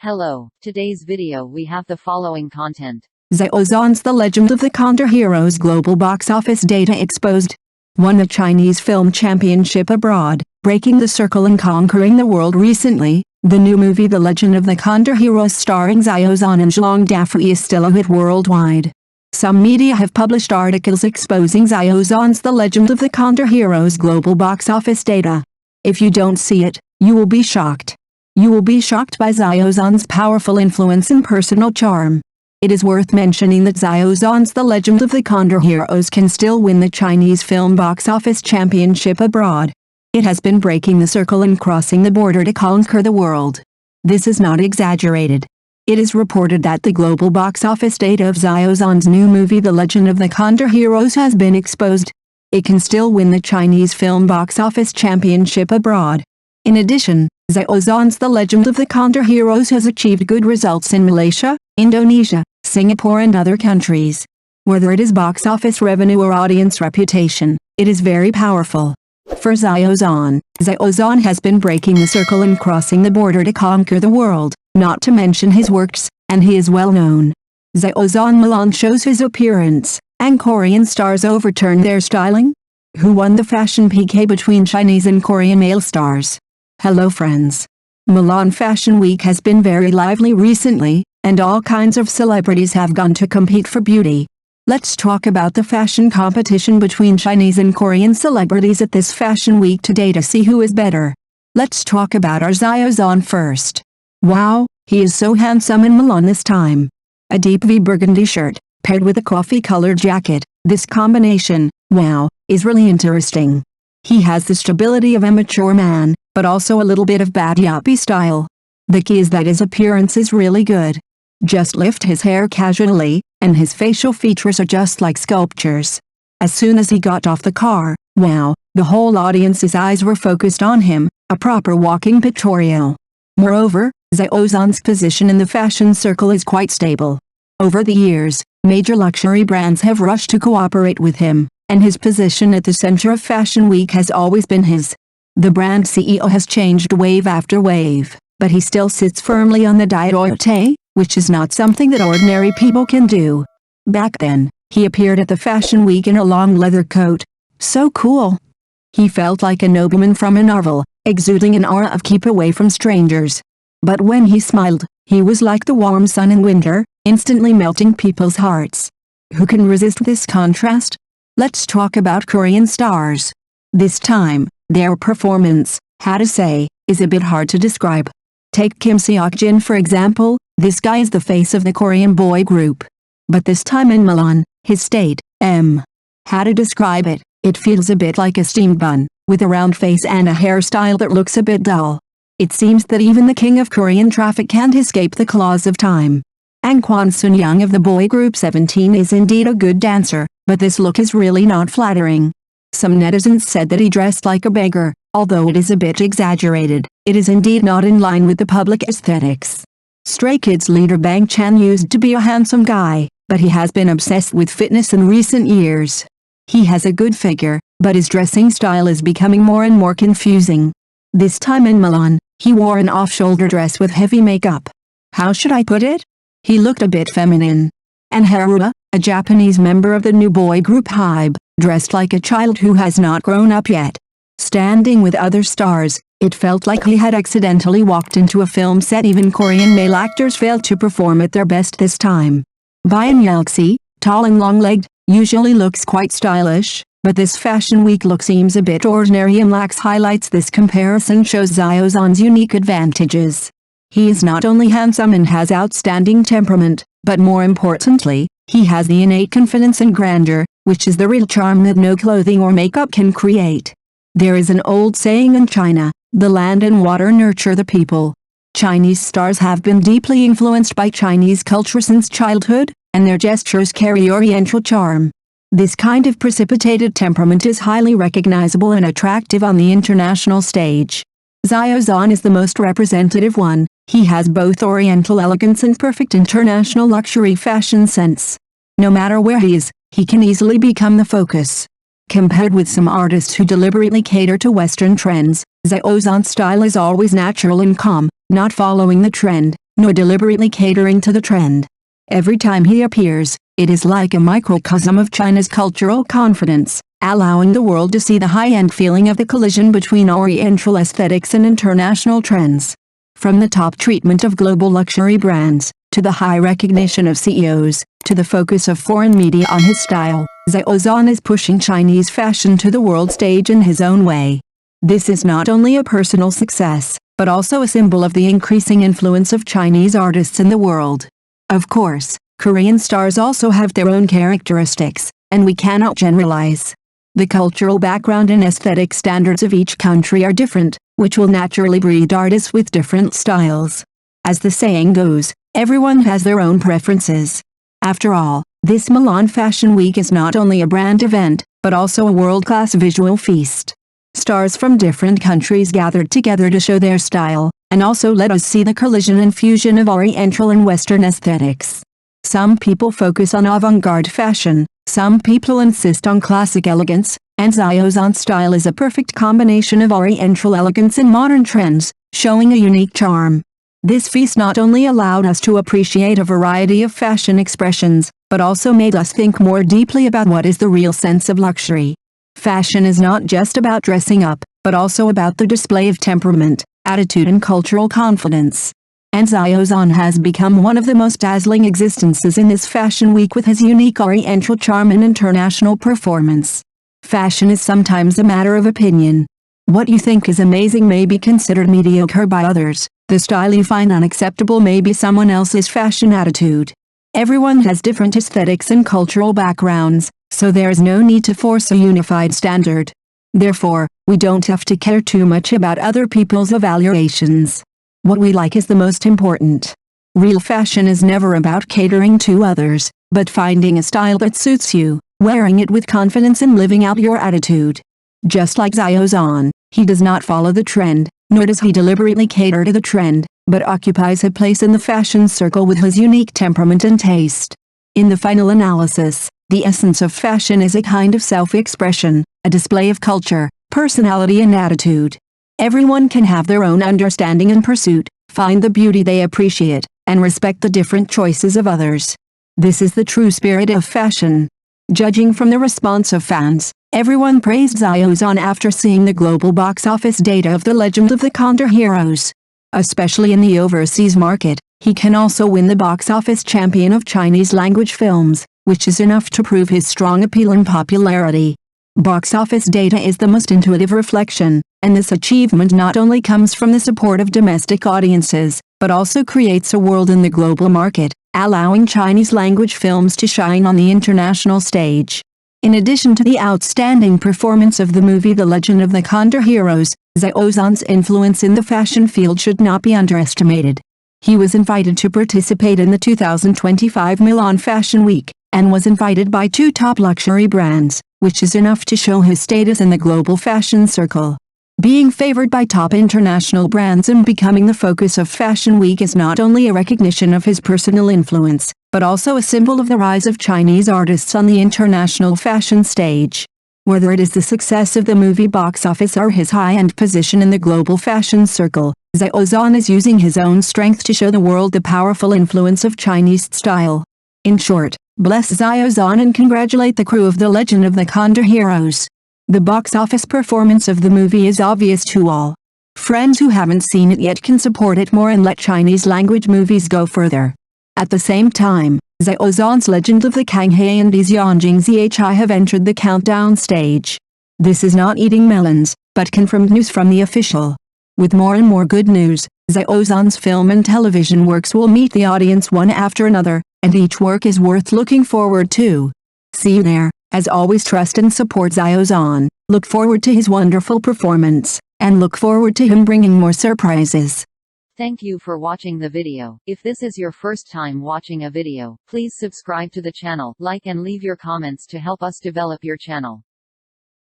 Hello, today's video we have the following content. Xiao Zhan's The Legend of the Condor Heroes global box office data exposed. Won the Chinese Film Championship abroad, breaking the circle and conquering the world recently. The new movie The Legend of the Condor Heroes starring Xiao Zhan and Zhang Dafei is still a hit worldwide. Some media have published articles exposing Xiao Zhan's The Legend of the Condor Heroes global box office data. If you don't see it, you will be shocked. You will be shocked by Xiao Zhan's powerful influence and personal charm. It is worth mentioning that Xiao Zhan's The Legend of the Condor Heroes can still win the Chinese film box office championship abroad. It has been breaking the circle and crossing the border to conquer the world. This is not exaggerated. It is reported that the global box office data of Xiao Zhan's new movie The Legend of the Condor Heroes has been exposed. It can still win the Chinese film box office championship abroad. In addition, Xiao Zhan's The Legend of the Condor Heroes has achieved good results in Malaysia, Indonesia, Singapore and other countries. Whether it is box office revenue or audience reputation, it is very powerful. For Xiao Zhan has been breaking the circle and crossing the border to conquer the world, not to mention his works, and he is well known. Xiao Zhan Milan shows his appearance, and Korean stars overturn their styling? Who won the fashion PK between Chinese and Korean male stars? Hello friends. Milan Fashion Week has been very lively recently, and all kinds of celebrities have gone to compete for beauty. Let's talk about the fashion competition between Chinese and Korean celebrities at this Fashion Week today to see who is better. Let's talk about our Xiao Zhan first. Wow, he is so handsome in Milan this time. A deep V burgundy shirt, paired with a coffee-colored jacket, this combination, wow, is really interesting. He has the stability of a mature man, but also a little bit of bad yuppie style. The key is that his appearance is really good. Just lift his hair casually, and his facial features are just like sculptures. As soon as he got off the car, wow, the whole audience's eyes were focused on him, a proper walking pictorial. Moreover, Xiao Zhan's position in the fashion circle is quite stable. Over the years, major luxury brands have rushed to cooperate with him, and his position at the center of Fashion Week has always been his. The brand CEO has changed wave after wave, but he still sits firmly on the diorite, which is not something that ordinary people can do. Back then, he appeared at the Fashion Week in a long leather coat. So cool. He felt like a nobleman from a novel, exuding an aura of keep away from strangers. But when he smiled, he was like the warm sun in winter, instantly melting people's hearts. Who can resist this contrast? Let's talk about Korean stars. This time, their performance, how to say, is a bit hard to describe. Take Kim Seok-jin for example. This guy is the face of the Korean boy group. But this time in Milan, his state, how to describe it? It feels a bit like a steamed bun, with a round face and a hairstyle that looks a bit dull. It seems that even the king of Korean traffic can't escape the claws of time. And Kwon Sun-young of the boy group 17 is indeed a good dancer, but this look is really not flattering. Some netizens said that he dressed like a beggar, although it is a bit exaggerated, it is indeed not in line with the public aesthetics. Stray Kids leader Bang Chan used to be a handsome guy, but he has been obsessed with fitness in recent years. He has a good figure, but his dressing style is becoming more and more confusing. This time in Milan, he wore an off-shoulder dress with heavy makeup. How should I put it? He looked a bit feminine. And Haruka, a Japanese member of the new boy group Hybe, dressed like a child who has not grown up yet. Standing with other stars, it felt like he had accidentally walked into a film set. Even Korean male actors failed to perform at their best this time. Byun Yulxi, tall and long-legged, usually looks quite stylish, but this Fashion Week look seems a bit ordinary and lacks highlights. This comparison shows Xiao Zhan's unique advantages. He is not only handsome and has outstanding temperament, but more importantly, he has the innate confidence and grandeur, which is the real charm that no clothing or makeup can create. There is an old saying in China, the land and water nurture the people. Chinese stars have been deeply influenced by Chinese culture since childhood, and their gestures carry Oriental charm. This kind of precipitated temperament is highly recognizable and attractive on the international stage. Xiao Zhan is the most representative one. He has both Oriental elegance and perfect international luxury fashion sense. No matter where he is, he can easily become the focus. Compared with some artists who deliberately cater to Western trends, Xiao Zhan's style is always natural and calm, not following the trend, nor deliberately catering to the trend. Every time he appears, it is like a microcosm of China's cultural confidence, allowing the world to see the high-end feeling of the collision between Oriental aesthetics and international trends. From the top treatment of global luxury brands, to the high recognition of CEOs, to the focus of foreign media on his style, Xiao Zhan is pushing Chinese fashion to the world stage in his own way. This is not only a personal success, but also a symbol of the increasing influence of Chinese artists in the world. Of course, Korean stars also have their own characteristics, and we cannot generalize. The cultural background and aesthetic standards of each country are different, which will naturally breed artists with different styles. As the saying goes, everyone has their own preferences. After all, this Milan Fashion Week is not only a brand event, but also a world-class visual feast. Stars from different countries gathered together to show their style, and also let us see the collision and fusion of Oriental and Western aesthetics. Some people focus on avant-garde fashion, some people insist on classic elegance, and Xiao Zhan's style is a perfect combination of Oriental elegance and modern trends, showing a unique charm. This feast not only allowed us to appreciate a variety of fashion expressions, but also made us think more deeply about what is the real sense of luxury. Fashion is not just about dressing up, but also about the display of temperament, attitude and cultural confidence. And Xiao Zhan has become one of the most dazzling existences in this fashion week with his unique Oriental charm and international performance. Fashion is sometimes a matter of opinion. What you think is amazing may be considered mediocre by others. The style you find unacceptable may be someone else's fashion attitude. Everyone has different aesthetics and cultural backgrounds, so there is no need to force a unified standard. Therefore, we don't have to care too much about other people's evaluations. What we like is the most important. Real fashion is never about catering to others, but finding a style that suits you, wearing it with confidence and living out your attitude. Just like Xiao Zhan, he does not follow the trend, nor does he deliberately cater to the trend, but occupies a place in the fashion circle with his unique temperament and taste. In the final analysis, the essence of fashion is a kind of self-expression, a display of culture, personality and attitude. Everyone can have their own understanding and pursuit, find the beauty they appreciate, and respect the different choices of others. This is the true spirit of fashion. Judging from the response of fans, everyone praised Xiao Zhan after seeing the global box office data of The Legend of the Condor Heroes. Especially in the overseas market, he can also win the box office champion of Chinese language films, which is enough to prove his strong appeal and popularity. Box office data is the most intuitive reflection, and this achievement not only comes from the support of domestic audiences, but also creates a world in the global market, allowing Chinese language films to shine on the international stage. In addition to the outstanding performance of the movie The Legend of the Condor Heroes, Xiao Zhan's influence in the fashion field should not be underestimated. He was invited to participate in the 2025 Milan Fashion Week, and was invited by 2 top luxury brands, which is enough to show his status in the global fashion circle. Being favored by top international brands and becoming the focus of Fashion Week is not only a recognition of his personal influence, but also a symbol of the rise of Chinese artists on the international fashion stage. Whether it is the success of the movie box office or his high-end position in the global fashion circle, Xiao Zhan is using his own strength to show the world the powerful influence of Chinese style. In short, bless Xiao Zhan and congratulate the crew of The Legend of the Condor Heroes. The box office performance of the movie is obvious to all. Friends who haven't seen it yet can support it more and let Chinese language movies go further. At the same time, Xiao Zhan's Legend of the Kanghe and Xianjing Zhi have entered the countdown stage. This is not eating melons, but confirmed news from the official. With more and more good news, Xiao Zhan's film and television works will meet the audience one after another, and each work is worth looking forward to. See you there. As always, trust and support Xiao Zhan, look forward to his wonderful performance, and look forward to him bringing more surprises. Thank you for watching the video. If this is your first time watching a video, please subscribe to the channel, like and leave your comments to help us develop your channel.